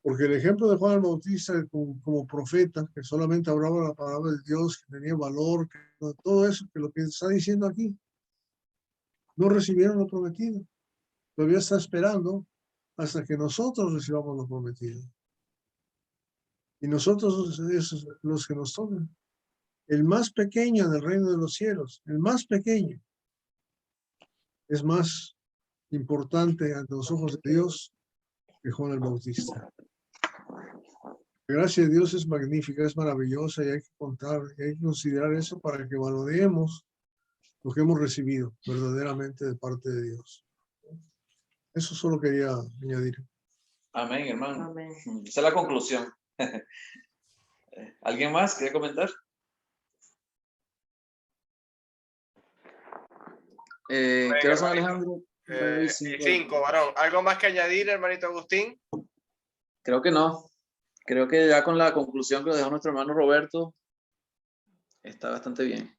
Porque el ejemplo de Juan el Bautista como profeta, que solamente hablaba la palabra de Dios, que tenía valor, que todo eso, que lo que está diciendo aquí, no recibieron lo prometido. Todavía está esperando hasta que nosotros recibamos lo prometido. Y nosotros es los que nos tocan. El más pequeño en el reino de los cielos, el más pequeño, es más importante ante los ojos de Dios que Juan el Bautista. La gracia de Dios es magnífica, es maravillosa y hay que contar, hay que considerar eso para que valoremos lo que hemos recibido verdaderamente de parte de Dios. Eso solo quería añadir. Amén, hermano. Amén. Esa es la conclusión. ¿Alguien más quiere comentar? ¿Qué hora son, Alejandro? 5, varón. ¿Algo más que añadir, hermanito Agustín? Creo que no. Creo que ya con la conclusión que lo dejó nuestro hermano Roberto, está bastante bien.